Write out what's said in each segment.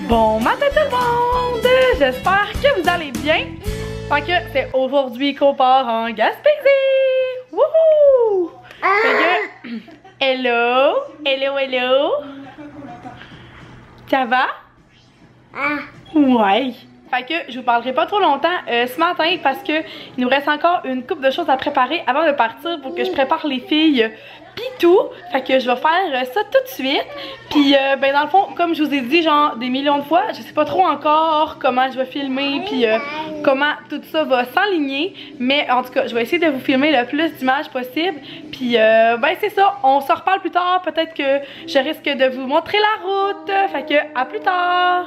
Bon matin tout le monde! J'espère que vous allez bien. Fait que c'est aujourd'hui qu'on part en Gaspésie! Wouhou! Fait que, hello! Hello, hello! Ça va? Ouais! Fait que je vous parlerai pas trop longtemps ce matin parce que il nous reste encore une couple de choses à préparer avant de partir pour que je prépare les filles pis tout. Fait que je vais faire ça tout de suite. Puis ben dans le fond, comme je vous ai dit genre des millions de fois, je sais pas trop encore comment je vais filmer puis comment tout ça va s'aligner. Mais en tout cas, je vais essayer de vous filmer le plus d'images possible. Puis ben c'est ça, on se reparle plus tard. Peut-être que je risque de vous montrer la route. Fait que à plus tard!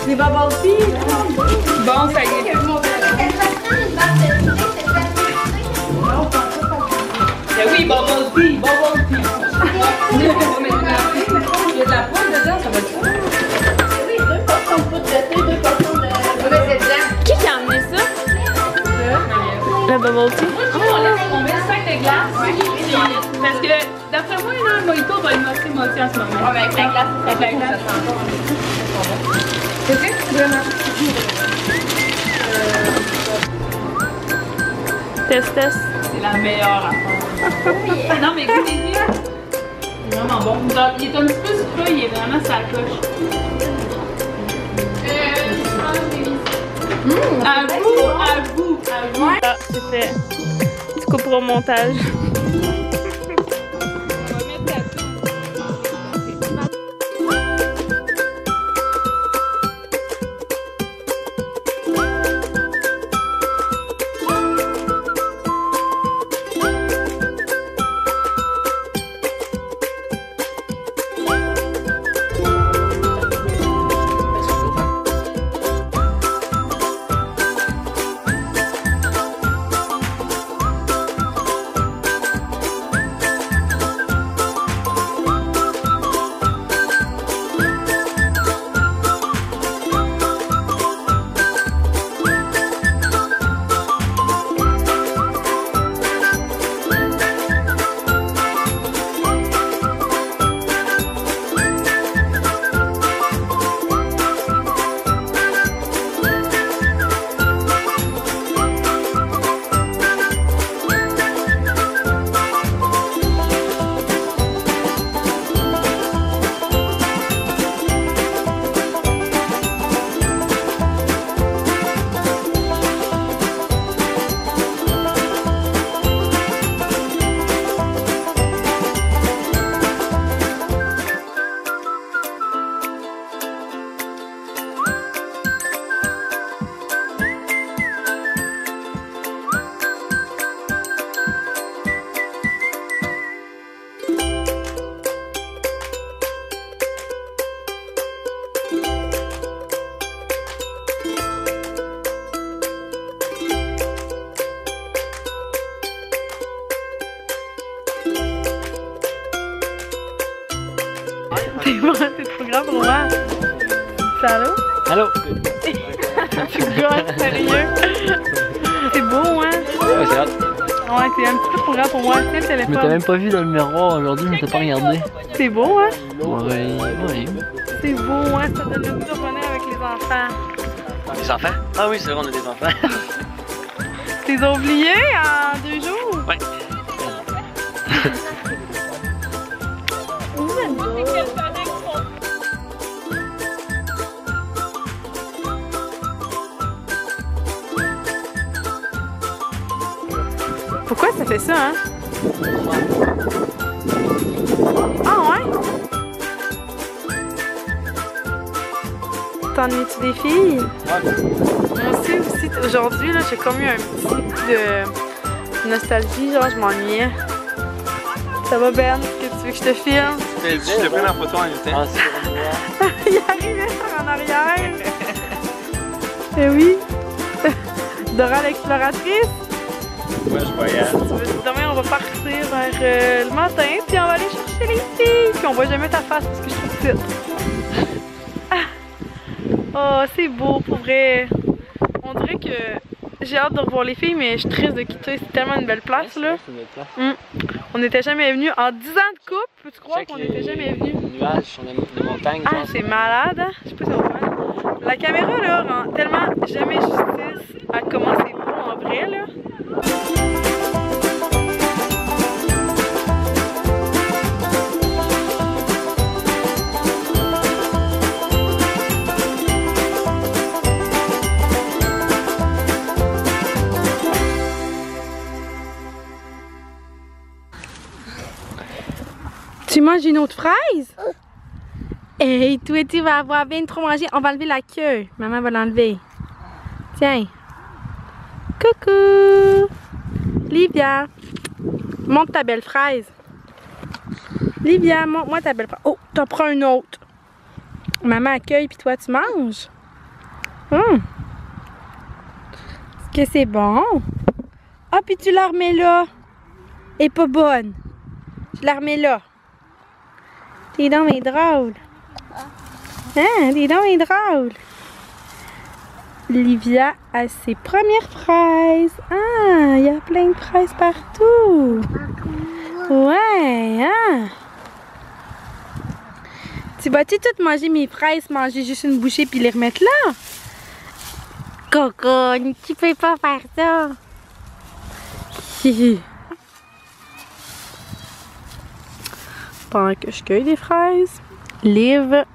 Des bubble tea. Bon, ça y est. Oui, bubble tea, bubble tea. Il y a de la poudre dedans, ça va être fou. Oui, 2 portions de poudre de thé, 2 portions de... Qui a amené ça? Le bubble tea. On met le sac de glace. Parce que, d'après moi, le mojito va être moitié en ce moment. Ouais, mais avec la glace, ça sent bon. Test. C'est la meilleure affaire. Non mais écoutez-y. C'est vraiment bon. Genre, il est un petit peu sucré, il est vraiment sa coche. À vous. Ah, c'est fait. Tu couperas au montage. C'est trop grave pour moi. Allô? Allô? Tu gosses, sérieux? C'est beau, hein? Ouais, c'est hot. Ouais, c'est un petit peu trop grave pour moi. Tiens le téléphone. Mais t'as même pas vu dans le miroir aujourd'hui, je ne t'ai pas regardé. C'est beau, hein? Oui. C'est beau, hein? Ça donne le goût de revenir avec les enfants. Les enfants? Ah oui, c'est vrai, on a des enfants. T'es oublié en 2 jours? Ouais. Pourquoi ça fait ça, hein? Ah ouais? T'ennuies-tu des filles? Moi aussi, aujourd'hui, j'ai comme eu un petit coup de nostalgie, genre je m'ennuyais. Ça va Ben? Qu'est-ce que tu veux que je te filme? Je te prends la photo en même temps. Il arrive en arrière. Eh oui. Dora l'exploratrice. Ouais, je voyage. Demain, on va partir vers le matin, puis on va aller chercher les filles. Puis on voit jamais ta face parce que je suis trop petite. Ah. Oh, c'est beau pour vrai. On dirait que j'ai hâte de revoir les filles, mais je suis triste de quitter. C'est tellement une belle place là. On n'était jamais venus en 10 ans de couple. Peux-tu croire qu'on n'était jamais venus? Nuages sur des montagnes. Ah, c'est malade, hein? Je sais pas si on voit. La caméra là rend tellement jamais justice à comment c'est beau en vrai là. Tu manges une autre fraise? Hey, toi, tu vas avoir bien trop mangé. On va enlever la queue. Maman va l'enlever. Tiens. Coucou! Livia, montre ta belle fraise. Livia, montre-moi ta belle fraise. Oh, t'en prends une autre. Maman accueille, puis toi, tu manges. Est-ce que c'est bon? Ah, puis tu la remets là. Elle est pas bonne. Je la remets là. T'es donc bien drôle. Hein? T'es donc bien drôle. Livia a ses premières fraises. Ah, il y a plein de fraises partout. Ouais, hein? Tu vas-tu toutes manger mes fraises, manger juste une bouchée puis les remettre là? Coco, tu peux pas faire ça. Pendant que je cueille des fraises, Liv,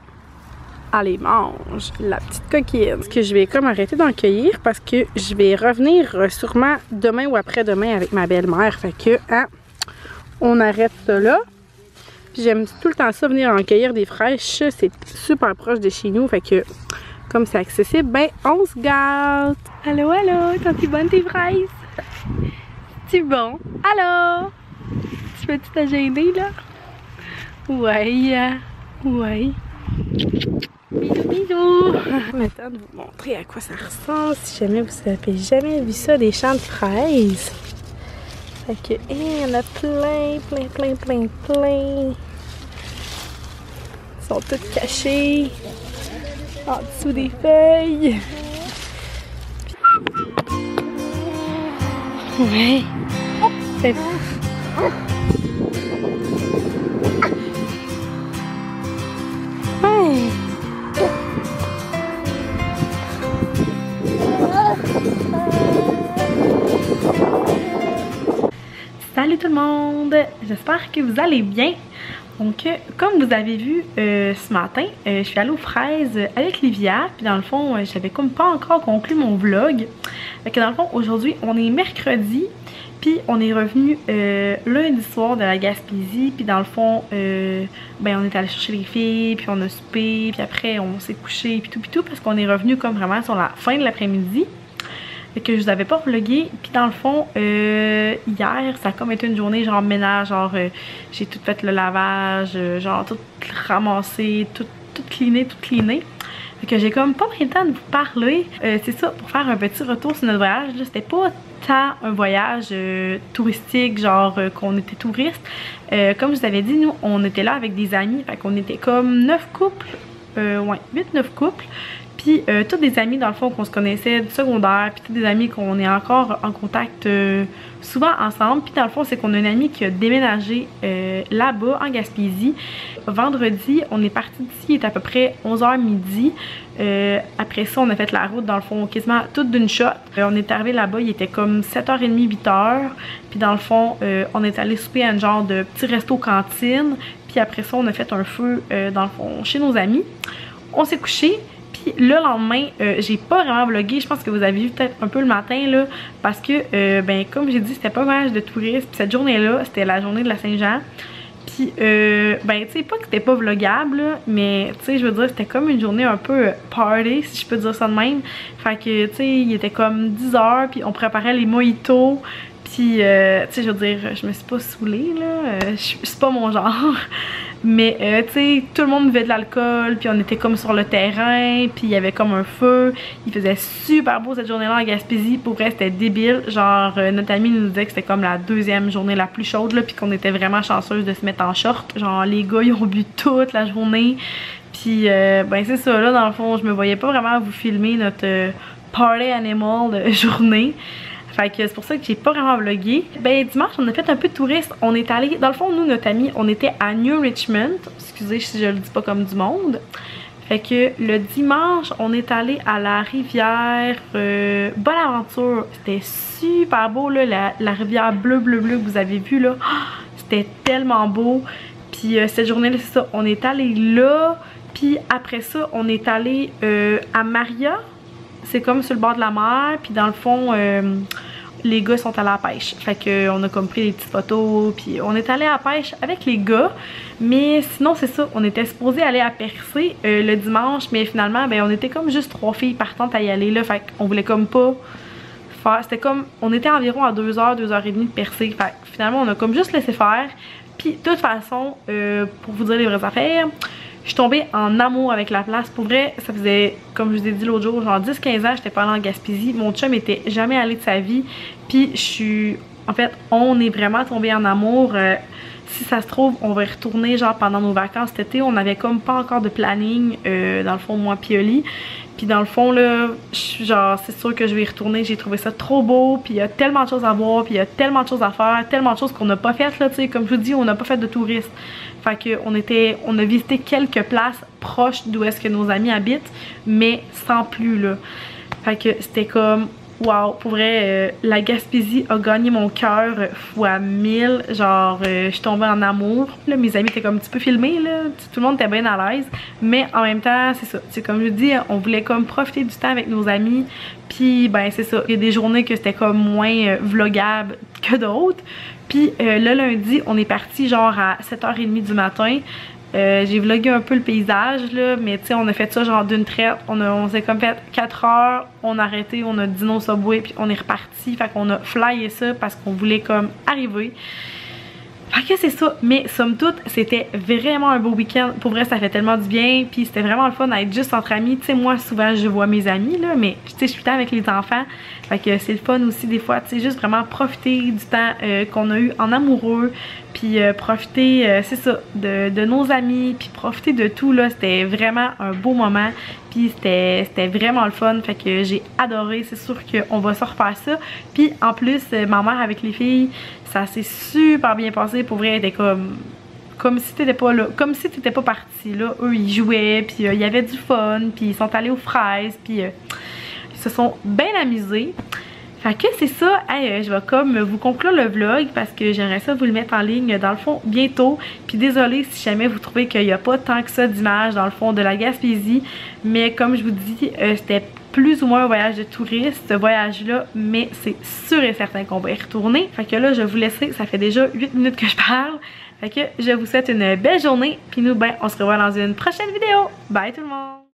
elle les mange, la petite coquine. Parce que je vais comme arrêter d'en cueillir parce que je vais revenir sûrement demain ou après-demain avec ma belle-mère. Fait que, hein, on arrête ça là. Puis j'aime tout le temps ça, venir en cueillir des fraîches. C'est super proche de chez nous. Fait que, comme c'est accessible, ben, on se gâte. Allô, allô, t'es bonne tes fraises? C'est bon? Allô? Tu veux-tu te gêner là? Ouais, ouais. Bisous, bisous! Maintenant de vous montrer à quoi ça ressemble si jamais vous n'avez jamais vu ça, des champs de fraises. Fait que, il y en a plein. Ils sont tous cachés en dessous des feuilles. Ouais. C'est Salut tout le monde! J'espère que vous allez bien. Donc, comme vous avez vu ce matin, je suis allée aux fraises avec Livia. Puis dans le fond, j'avais comme pas encore conclu mon vlog. Fait que dans le fond, aujourd'hui, on est mercredi. Puis on est revenu lundi soir de la Gaspésie. Puis dans le fond, ben on est allé chercher les filles. Puis on a soupé. Puis après, on s'est couché. Puis tout. Parce qu'on est revenu comme vraiment sur la fin de l'après-midi. Fait que je vous avais pas vlogué. Puis dans le fond, hier, ça a comme été une journée genre ménage. Genre, j'ai tout fait le lavage. Genre, tout ramassé. Tout cleané. Fait que j'ai comme pas pris le temps de vous parler. C'est ça, pour faire un petit retour sur notre voyage. C'était pas tant un voyage touristique, genre qu'on était touristes. Comme je vous avais dit, nous, on était là avec des amis. Fait qu'on était comme 9 couples. Ouais, 8-9 couples. Puis tous des amis dans le fond qu'on se connaissait du secondaire, puis tous des amis qu'on est encore en contact souvent ensemble. Puis dans le fond c'est qu'on a une amie qui a déménagé là-bas en Gaspésie. Vendredi on est parti d'ici, il est à peu près 11h midi. Après ça on a fait la route dans le fond quasiment toute d'une shot. On est arrivé là-bas, il était comme 7h30, 8h. Puis dans le fond on est allé souper à un genre de petit resto cantine. Puis après ça on a fait un feu dans le fond chez nos amis. On s'est couché. Puis le lendemain, j'ai pas vraiment vlogué. Je pense que vous avez vu peut-être un peu le matin là. Parce que, ben comme j'ai dit, c'était pas un voyage de touristes. Puis cette journée-là, c'était la journée de la Saint-Jean. Puis, ben tu sais, pas que c'était pas vlogable là, mais tu sais, je veux dire, c'était comme une journée un peu party, si je peux dire ça de même. Fait que, tu sais, il était comme 10h, puis on préparait les mojitos. Puis, tu sais, je veux dire, je me suis pas saoulée, là. C'est pas mon genre. Mais, tu sais, tout le monde buvait de l'alcool, puis on était comme sur le terrain, puis il y avait comme un feu. Il faisait super beau cette journée-là en Gaspésie. Pour vrai, c'était débile. Genre, notre amie nous disait que c'était comme la deuxième journée la plus chaude, là, puis qu'on était vraiment chanceuse de se mettre en short. Genre, les gars, ils ont bu toute la journée. Puis, ben, c'est ça, là, dans le fond, je me voyais pas vraiment vous filmer notre party animal de journée. Fait que c'est pour ça que j'ai pas vraiment vlogué. Ben dimanche, on a fait un peu de tourisme. On est allé, dans le fond, nous, notre ami, on était à New Richmond. Excusez si je le dis pas comme du monde. Fait que le dimanche, on est allé à la rivière Bonaventure. C'était super beau, là, la rivière bleu que vous avez vue, là. C'était tellement beau. Puis cette journée-là, c'est ça, on est allé là. Puis après ça, on est allé à Maria. C'est comme sur le bord de la mer, puis dans le fond, les gars sont allés à la pêche. Fait qu'on a comme pris des petites photos, puis on est allé à la pêche avec les gars. Mais sinon, c'est ça, on était supposé aller à Percé le dimanche, mais finalement, ben on était comme juste 3 filles partantes à y aller là. Fait qu'on voulait comme pas faire. C'était comme, on était environ à 2h, 2h30 de Percé. Fait que finalement, on a comme juste laissé faire. Puis de toute façon, pour vous dire les vraies affaires, je suis tombée en amour avec la place. Pour vrai, ça faisait, comme je vous ai dit l'autre jour, genre 10-15 ans, j'étais pas allée en Gaspésie. Mon chum était jamais allé de sa vie. Puis je suis... En fait, on est vraiment tombé en amour. Si ça se trouve, on va y retourner genre pendant nos vacances cet été. On avait comme pas encore de planning, dans le fond, moi puis Oli. Puis dans le fond, là, genre, c'est sûr que je vais y retourner. J'ai trouvé ça trop beau. Puis il y a tellement de choses à voir. Puis il y a tellement de choses à faire. Tellement de choses qu'on n'a pas faites, là, tu sais. Comme je vous dis, on n'a pas fait de tourisme. Fait que on a visité quelques places proches d'où est-ce que nos amis habitent. Mais sans plus, là. Fait que c'était comme... Wow, pour vrai, la Gaspésie a gagné mon cœur fois 1000. Genre, je suis tombée en amour. Là, mes amis étaient comme un petit peu filmés, là. Tout le monde était bien à l'aise. Mais en même temps, c'est ça. C'est comme je dis, on voulait comme profiter du temps avec nos amis. Puis, ben, c'est ça. Il y a des journées que c'était comme moins vlogable que d'autres. Puis, le lundi, on est parti genre à 7h30 du matin. J'ai vlogué un peu le paysage là, mais tu sais on a fait ça genre d'une traite, on s'est comme fait 4 heures, on a arrêté, on a dîné au Subway puis on est reparti, fait qu'on a flyé ça parce qu'on voulait comme arriver. Fait que c'est ça, mais somme toute, c'était vraiment un beau week-end. Pour vrai, ça fait tellement du bien, puis c'était vraiment le fun d'être juste entre amis. Tu sais, moi, souvent, je vois mes amis, là, mais tu sais, je suis tout le temps avec les enfants. Fait que c'est le fun aussi, des fois, tu sais, juste vraiment profiter du temps qu'on a eu en amoureux, puis profiter, c'est ça, de nos amis, puis profiter de tout, là. C'était vraiment un beau moment, puis c'était vraiment le fun. Fait que j'ai adoré, c'est sûr qu'on va se refaire ça. Puis en plus, ma mère avec les filles, ça s'est super bien passé. Pour vrai, elle était comme si t'étais pas là, comme si t'étais pas parti là. Eux ils jouaient, puis il y avait du fun, puis ils sont allés aux fraises, puis ils se sont bien amusés. Fait que c'est ça, hey, je vais comme vous conclure le vlog parce que j'aimerais ça vous le mettre en ligne dans le fond bientôt. Puis désolée si jamais vous trouvez qu'il n'y a pas tant que ça d'images dans le fond de la Gaspésie. Mais comme je vous dis, c'était plus ou moins un voyage de touriste, ce voyage-là, mais c'est sûr et certain qu'on va y retourner. Fait que là, je vais vous laisser, ça fait déjà 8 minutes que je parle. Fait que je vous souhaite une belle journée, puis nous, ben, on se revoit dans une prochaine vidéo. Bye tout le monde!